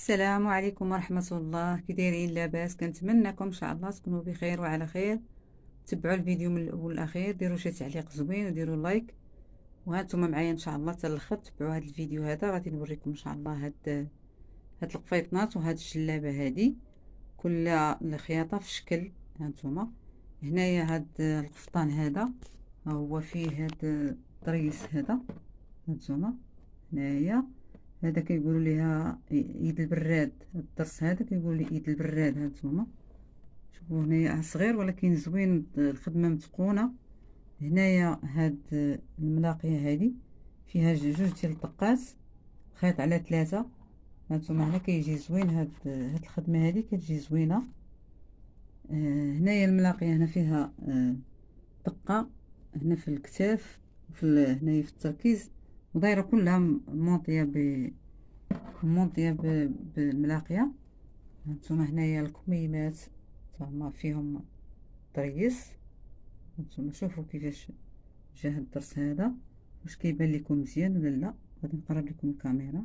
السلام عليكم ورحمة الله. كي دايرين؟ لاباس؟ كنتمنىكم ان شاء الله تكونوا بخير وعلى خير. تبعوا الفيديو من الاول للاخير، ديروا شي تعليق زوين وديروا لايك، وهانتوما معايا ان شاء الله حتى الاخر. تبعوا هذا الفيديو هذا، غادي نوريكم ان شاء الله هاد القفيطنات وهاد الجلابه هادي كل الخياطه في شكل. هانتوما هنايا هاد القفطان هذا هو فيه هاد الطريس هذا. هانتوما هنايا هذا كيقولوا ليها يد البراد. الضرس هذا كيقولوا ليه يد البراد. هانتوما شوفوا هنايا صغير ولكن زوين، الخدمه متقونه. هنايا هاد الملاقيه هذه فيها جوج ديال الطقات، خيط على 3. هانتوما هنا كيجي زوين، هاد الخدمه هذه كتجي زوينه. هنايا الملاقيه هنا فيها دقه هنا في الكتاف، هنايا في التركيز، ودايره كلها مونطيه بالملاقيه. هانتوما هنايا الكميمات زعما فيهم طريس. هانتوما شوفوا كيفاش جا هاد الدرس هذا، واش كيبان لكم مزيان ولا لا؟ غادي نقرب لكم الكاميرا.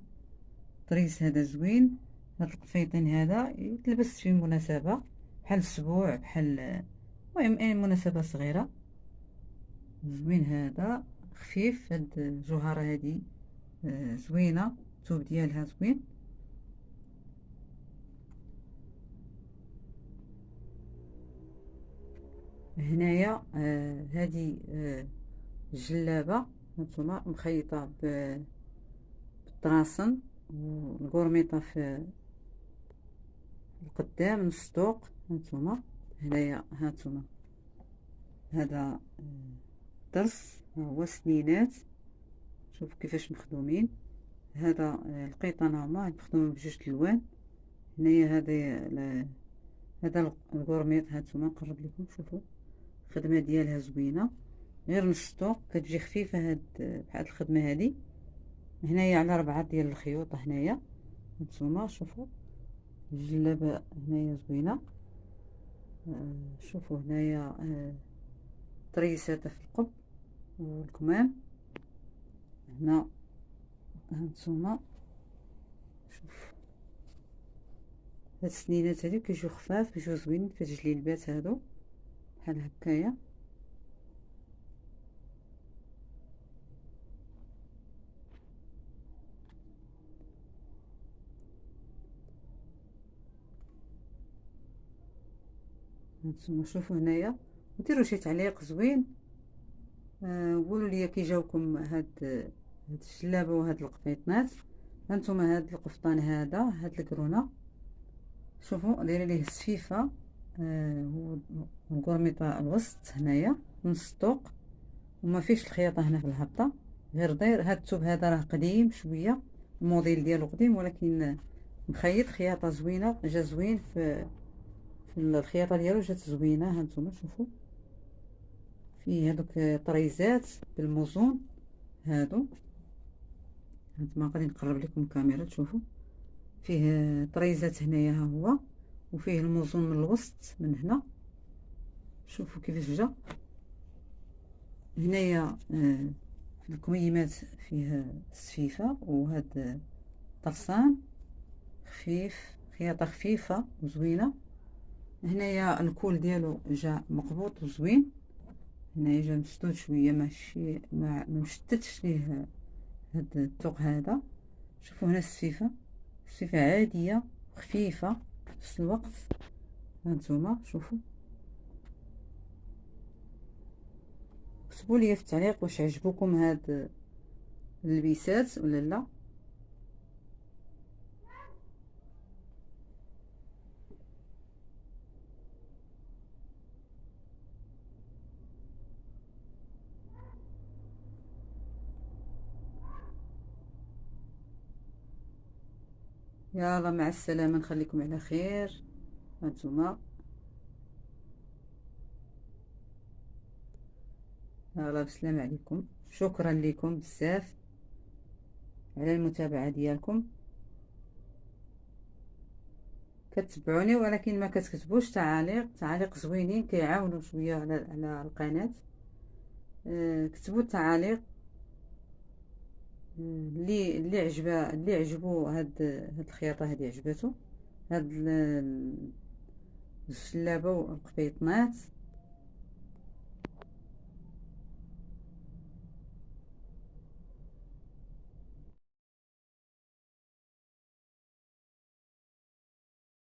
الطريس هذا زوين. هاد القفيطين هذا يتلبس في مناسبه بحال السبوع، بحال المهم اي مناسبه صغيره. زوين هذا، خفيف. هاد الجوهره هذه زوينه، الثوب ديالها زوين. هنايا هذه الجلابه هانتوما مخيطه بالطراسن، والقرميطه في القدام نص طوق. هانتوما هنايا هانتوما هذا درس، ها هو سنينات. شوفوا كيفاش مخدومين. هذا القيطان هما مخدومين بجوج الالوان. هنايا هذا القرميط. هانتوما نقرب لكم، شوفوا الخدمه ديالها زوينه، غير نص طوق، كتجي خفيفه هاد بحال الخدمه هذه. هنايا على 4 ديال الخيوط. هنايا هانتوما شوفوا الجلابه هنايا زوينه. شوفوا هنايا طريسات في القب والكمام. هنا هانتوما شوف هاد السنينات هادو كيجيو خفاف، كيجيو زوينين في الجليلبات هادو بحال هكايا. هانتوما شوفوا هنايا، وديروا شي تعليق زوين. قولوا لي كي جاوكم هاد الجلابه وهاد القفيطنات. هانتوما هاد القفطان هذا، هاد الكرونه شوفوا دايره ليه السفيفه. هو القرميطه الوسط هنايا نص طوق، وما فيش الخياطه هنا في الهبطه، غير داير. هاد الثوب هذا راه قديم شويه، الموديل ديالو قديم، ولكن مخيط خياطه زوينه، جا زوين في الخياطه ديالو، جات زوينه. هانتوما شوفوا فيه هادوك طريزات بالموزون هادو. هانتوما غادي نقرب لكم الكاميرا تشوفوا فيه طريزات هنايا، ها هو، وفيه الموزون من الوسط من هنا. شوفوا كيفاش جا. هنايا في الكميمات فيه السفيفه، وهاد طرسان خفيف، خياطه خفيفه وزوينه. هنايا الكول ديالو جا مقبوط وزوين. هنايا جا مسدود شويه، ماشي ما مشتتش ليه هاد الثوق هذا. شوفوا هنا السفيفه عاديه خفيفه في نفس الوقت. هانتوما شوفوا، كتبوا لي في التعليق واش عجبوكم هاد اللبسات ولا لا. يلا مع السلامه، نخليكم على خير. هانتوما يلا بسلام عليكم. شكرا لكم بزاف على المتابعه ديالكم. كتبعوني ولكن ما كتكتبوش تعاليق زوينين كيعاونوا شويه على القناه. كتبوا التعاليق اللي عجبو هاد الخياطه هادي عجباتو. هاد الشلابه والقبيطنات